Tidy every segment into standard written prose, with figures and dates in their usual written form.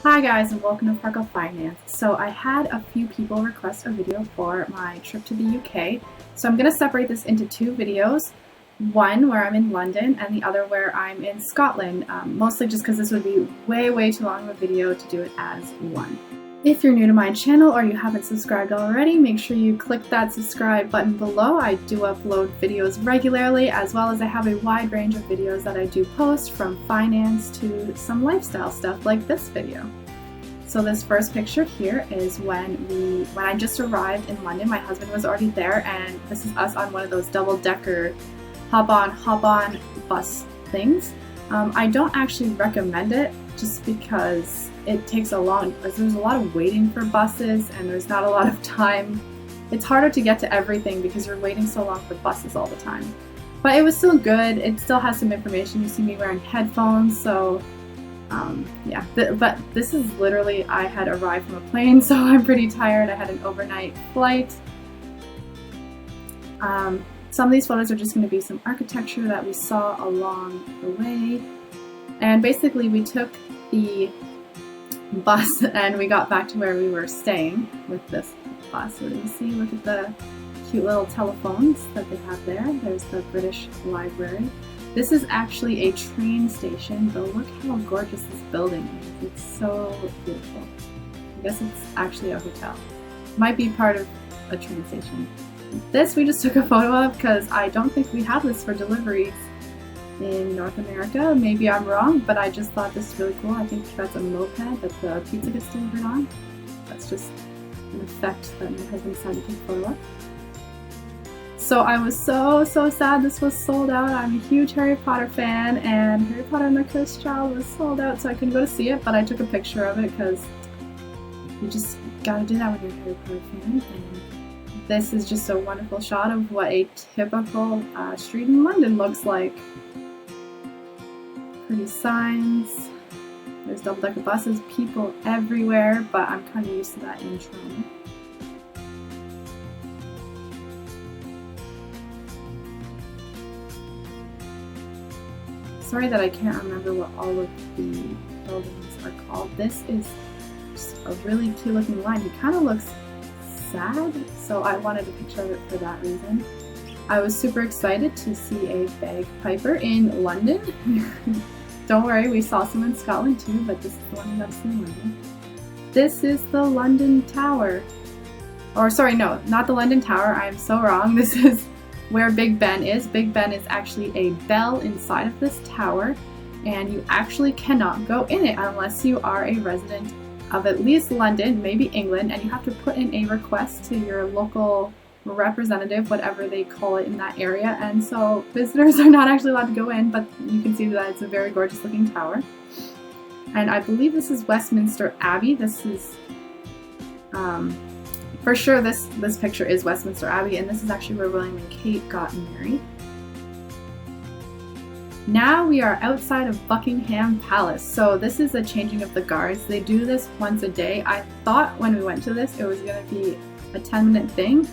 Hi guys, and welcome to Freckle Finance. So I had a few people request a video for my trip to the UK. So I'm going to separate this into two videos. One where I'm in London and the other where I'm in Scotland. Mostly just because this would be way too long of a video to do it as one. If you're new to my channel or you haven't subscribed already, make sure you click that subscribe button below. I do upload videos regularly, as well as I have a wide range of videos that I do post, from finance to some lifestyle stuff like this video. So this first picture here is when I just arrived in London. My husband was already there, and this is us on one of those double-decker hop-on bus things. I don't actually recommend it just because it takes there's a lot of waiting for buses and there's not a lot of time. It's harder to get to everything because you're waiting so long for buses all the time. But it was still good. It still has some information. You see me wearing headphones, so yeah. But this is literally, I had arrived from a plane, so I'm pretty tired. I had an overnight flight. Some of these photos are just going to be some architecture that we saw along the way. And basically we took the bus and we got back to where we were staying with this bus. So you see, look at the cute little telephones that they have there. There's the British Library. This is actually a train station, but look how gorgeous this building is. It's so beautiful. I guess it's actually a hotel. Might be part of a train station. This we just took a photo of because I don't think we have this for deliveries in North America. Maybe I'm wrong, but I just thought this was really cool. I think that's a moped that the pizza gets delivered on. That's just an effect that my husband decided to take a photo of. So I was so sad this was sold out. I'm a huge Harry Potter fan, and Harry Potter and the Cursed Child was sold out, so I couldn't go to see it, but I took a picture of it because you just gotta do that when you're a Harry Potter fan. And this is just a wonderful shot of what a typical street in London looks like. Pretty signs, there's double-decker buses, people everywhere, but I'm kind of used to that in Toronto. Sorry that I can't remember what all of the buildings are called. This is just a really cute looking line. He kind of looks sad, so I wanted a picture of it for that reason. I was super excited to see a bagpiper in London. Don't worry, we saw some in Scotland too, but this is the one we got to see in London. This is the London Tower. Or sorry, no, not the London Tower, I am so wrong. This is where Big Ben is. Big Ben is actually a bell inside of this tower, and you actually cannot go in it unless you are a resident of at least London, maybe England, and you have to put in a request to your local representative, whatever they call it in that area, and so visitors are not actually allowed to go in, but you can see that it's a very gorgeous looking tower. And I believe this is Westminster Abbey. This is for sure this picture is Westminster Abbey, and this is actually where William and Kate got married. Now we are outside of Buckingham Palace. So this is a changing of the guards. They do this once a day. I thought when we went to this it was going to be a 10-minute thing,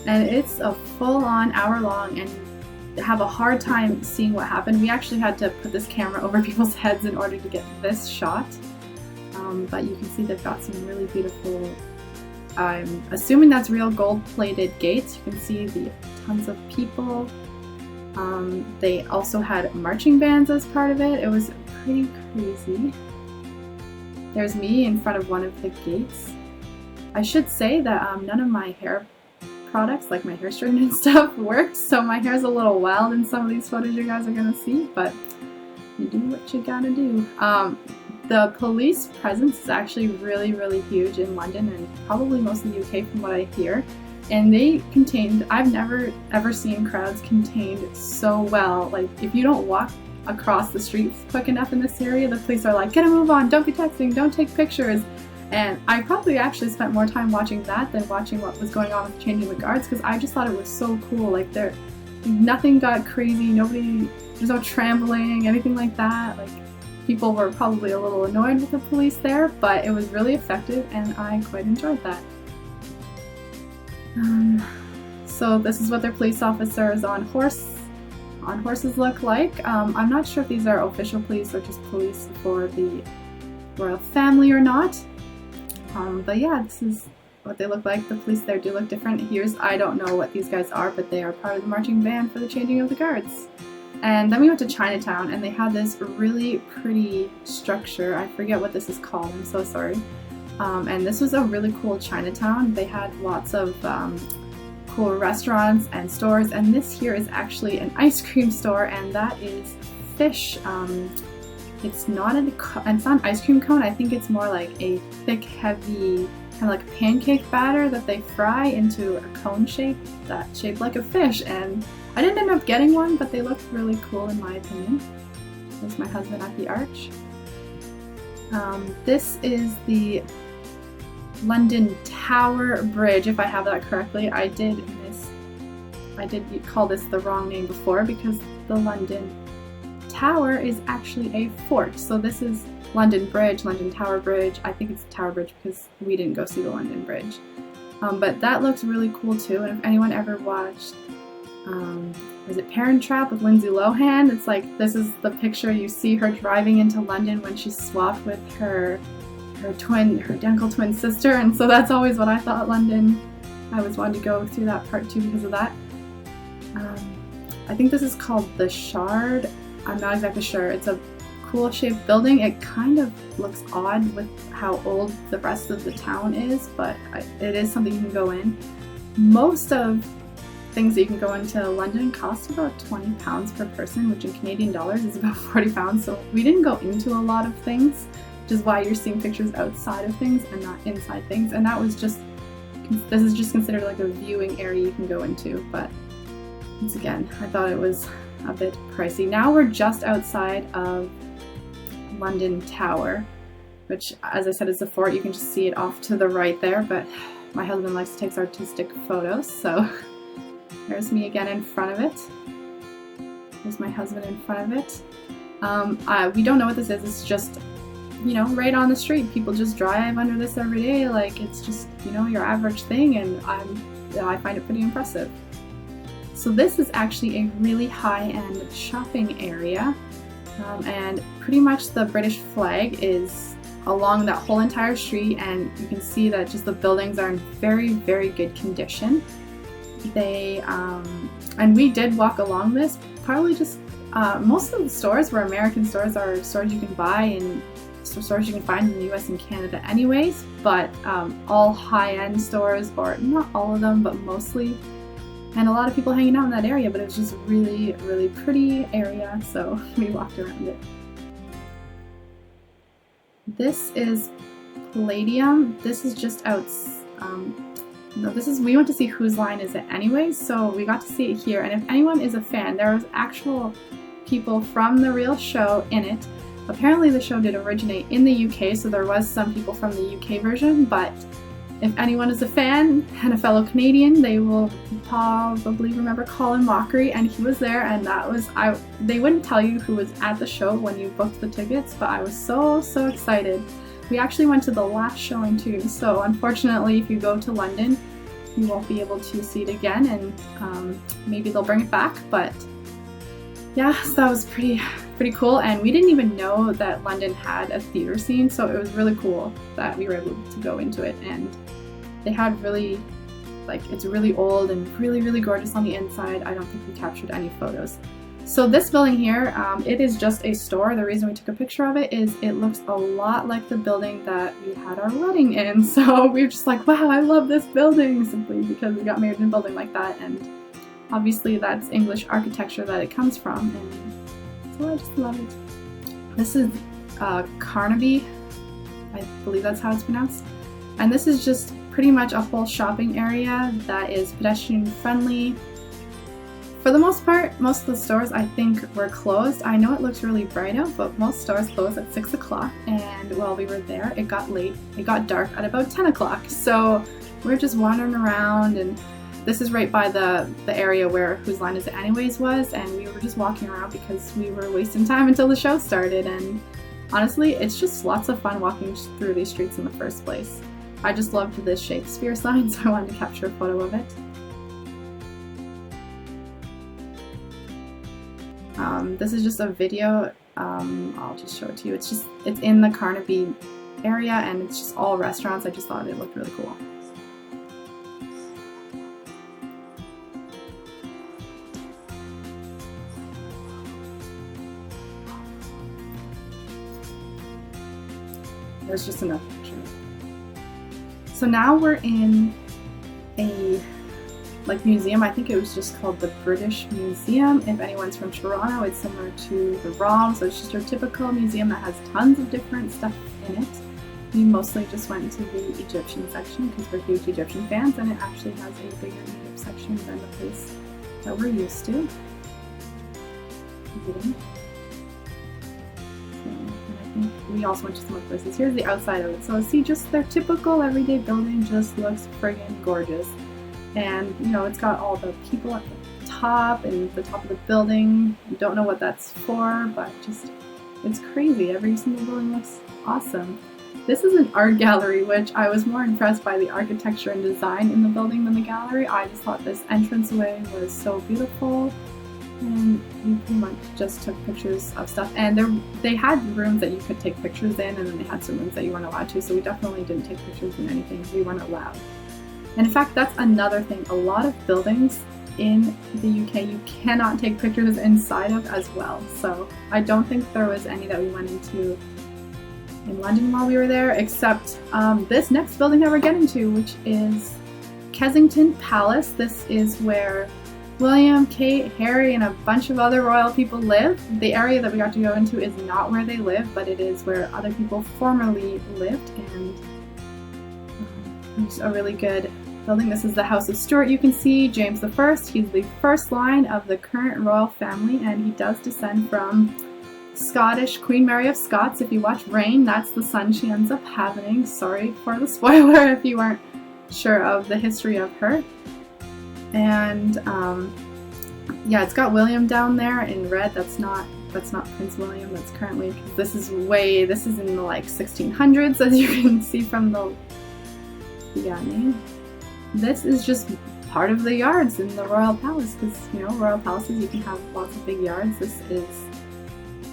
and it's a full-on hour-long, and have a hard time seeing what happened. We actually had to put this camera over people's heads in order to get this shot. But you can see they've got some really beautiful, I'm assuming that's real gold-plated gates. You can see the tons of people. They also had marching bands as part of it. It was pretty crazy. There's me in front of one of the gates. I should say that none of my hair products, like my hair straightener and stuff, worked, so my hair's a little wild in some of these photos you guys are gonna see, but you do what you gotta do. The police presence is actually really huge in London, and probably most of the UK from what I hear. And they contained, I've never ever seen crowds contained so well. Like, if you don't walk across the streets quick enough in this area, the police are like, get a move on, don't be texting, don't take pictures. And I probably actually spent more time watching that than watching what was going on with changing the guards, because I just thought it was so cool. Like, nothing got crazy, there's no trembling, anything like that. Like, people were probably a little annoyed with the police there, but it was really effective and I quite enjoyed that. So this is what their police officers on horses look like. I'm not sure if these are official police or just police for the royal family or not. But yeah, this is what they look like. The police there do look different. I don't know what these guys are, but they are part of the marching band for the changing of the guards. And then we went to Chinatown, and they had this really pretty structure. I forget what this is called, I'm so sorry. And this was a really cool Chinatown. They had lots of cool restaurants and stores, and this here is actually an ice cream store, and that is fish. It's not an ice cream cone. I think it's more like a thick, heavy, kind of like pancake batter that they fry into a cone shape that's shaped like a fish. And I didn't end up getting one, but they looked really cool in my opinion. There's my husband at the arch. This is the London Tower Bridge, if I have that correctly. I did call this the wrong name before, because the London Tower is actually a fort. So this is London Bridge, London Tower Bridge. I think it's Tower Bridge because we didn't go see the London Bridge. But that looks really cool too. And if anyone ever watched, was it Parent Trap with Lindsay Lohan? It's like, this is the picture you see her driving into London when she swapped with her identical twin sister. And so that's always what I thought London. I always wanted to go through that part too because of that. I think this is called the Shard. I'm not exactly sure. It's a cool shaped building. It kind of looks odd with how old the rest of the town is, but it is something you can go in. Most of things that you can go into London cost about £20 per person, which in Canadian dollars is about £40. So we didn't go into a lot of things, which is why you're seeing pictures outside of things and not inside things. And that was just, this is just considered like a viewing area you can go into, but once again, I thought it was a bit pricey. Now we're just outside of London Tower, which, as I said, is a fort. You can just see it off to the right there, but my husband likes to take artistic photos, so there's me again in front of it. There's my husband in front of it. We don't know what this is. It's just, you know, right on the street. People just drive under this every day. Like, it's just, you know, your average thing, and I find it pretty impressive. So this is actually a really high-end shopping area, and pretty much the British flag is along that whole entire street, and you can see that just the buildings are in very, very good condition. And we did walk along this, probably just, most of the stores were American stores, are stores you can buy and stores you can find in the US and Canada anyways, but all high-end stores, or not all of them, but mostly. And a lot of people hanging out in that area, but it was just really, really pretty area, so we walked around it. This is Palladium. This is just out, we went to see Whose Line Is It anyways, so we got to see it here. And if anyone is a fan, there was actual people from the real show in it. Apparently the show did originate in the UK, so there was some people from the UK version, but if anyone is a fan and a fellow Canadian, they will probably remember Colin Mockery, and he was there, and that was, they wouldn't tell you who was at the show when you booked the tickets, but I was so excited. We actually went to the last showing too, so unfortunately if you go to London, you won't be able to see it again, and maybe they'll bring it back, but yeah, so that was pretty cool. And we didn't even know that London had a theater scene, so it was really cool that we were able to go into it. And they had really, like, it's really old and really, really gorgeous on the inside. I don't think we captured any photos. So this building here, it is just a store. The reason we took a picture of it is it looks a lot like the building that we had our wedding in. So we were just like, wow, I love this building, simply because we got married in a building like that. And obviously that's English architecture that it comes from, and so I just love it. This is Carnaby, I believe that's how it's pronounced. And this is just pretty much a whole shopping area that is pedestrian friendly. For the most part, most of the stores I think were closed. I know it looks really bright out, but most stores closed at 6 o'clock, and while we were there, it got late. It got dark at about 10 o'clock. So we're just wandering around, and this is right by the area where Whose Line Is It anyways was, and we were just walking around because we were wasting time until the show started. And honestly, it's just lots of fun walking through these streets in the first place. I just loved this Shakespeare sign, so I wanted to capture a photo of it. This is just a video I'll just show it to you. It's in the Carnaby area, and it's just all restaurants. I just thought it looked really cool. There's just enough picture. So now we're in a museum. I think it was just called the British Museum. If anyone's from Toronto, it's similar to the ROM, so it's just your typical museum that has tons of different stuff in it. We mostly just went to the Egyptian section because we're huge Egyptian fans, and it actually has a bigger Egypt section than the place that we're used to. We also went to some other places. Here's the outside of it. So see, just their typical everyday building just looks friggin' gorgeous. And you know, it's got all the people at the top and the top of the building. I don't know what that's for, but just, it's crazy. Every single building looks awesome. This is an art gallery, which I was more impressed by the architecture and design in the building than the gallery. I just thought this entranceway was so beautiful. And you pretty much just took pictures of stuff, and they had rooms that you could take pictures in, and then they had some rooms that you weren't allowed to, so we definitely didn't take pictures in anything. We weren't allowed. And in fact, that's another thing. A lot of buildings in the UK you cannot take pictures inside of as well, so I don't think there was any that we went into in London while we were there, except this next building that we're getting to, which is Kensington Palace. This is where William, Kate, Harry, and a bunch of other royal people live. The area that we got to go into is not where they live, but it is where other people formerly lived, and it's a really good building. This is the House of Stuart. You can see James I. He's the first line of the current royal family, and he does descend from Scottish Queen Mary of Scots. If you watch Reign, that's the son she ends up having. Sorry for the spoiler if you weren't sure of the history of her. And yeah, it's got William down there in red. That's not Prince William. That's currently, because this is in the like 1600s, as you can see from the name. This is just part of the yards in the royal palace, because you know, royal palaces, you can have lots of big yards. This is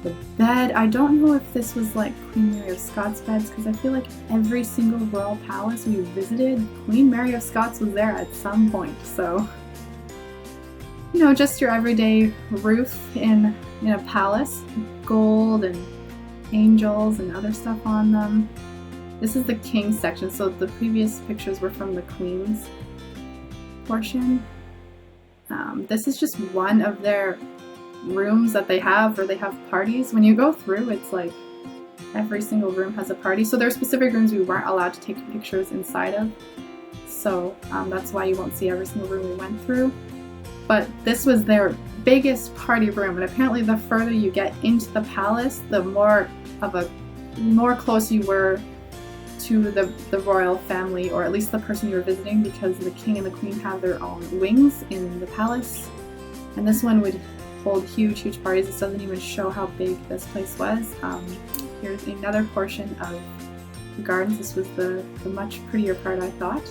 the bed. I don't know if this was like Queen Mary of Scots beds, because I feel like every single royal palace we visited, Queen Mary of Scots was there at some point. So, you know, just your everyday roof in a palace, gold and angels and other stuff on them. This is the King's section, so the previous pictures were from the Queen's portion. This is just one of their rooms that they have where they have parties. When you go through, it's like every single room has a party. So there are specific rooms we weren't allowed to take pictures inside of. So that's why you won't see every single room we went through. But this was their biggest party room, and apparently the further you get into the palace, the more close you were to the royal family, or at least the person you were visiting, because the king and the queen have their own wings in the palace. And this one would hold huge parties. This doesn't even show how big this place was. Here's another portion of the gardens. This was the much prettier part, I thought.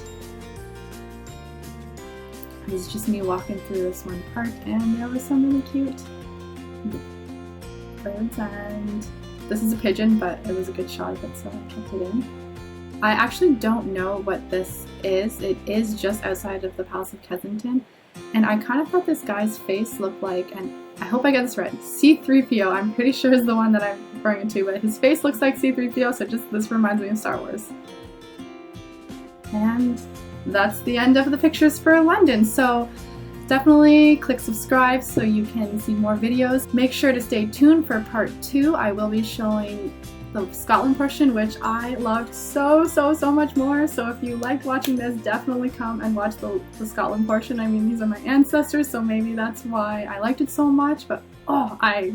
This is just me walking through this one part, and there was some really cute birds, and this is a pigeon, but it was a good shot of it, so I kept it in. I actually don't know what this is. It is just outside of the Palace of Kensington, and I kind of thought this guy's face looked like, and I hope I get this right, C-3PO. I'm pretty sure is the one that I'm referring to, but his face looks like C-3PO, so this reminds me of Star Wars. And that's the end of the pictures for London. So definitely click subscribe so you can see more videos. Make sure to stay tuned for part 2. I will be showing the Scotland portion, which I loved so much more. So if you liked watching this, definitely come and watch the Scotland portion. I mean, these are my ancestors, so maybe that's why I liked it so much, but oh, I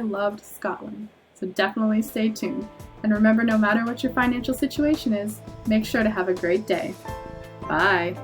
loved Scotland. So definitely stay tuned. And remember, no matter what your financial situation is, make sure to have a great day. Bye.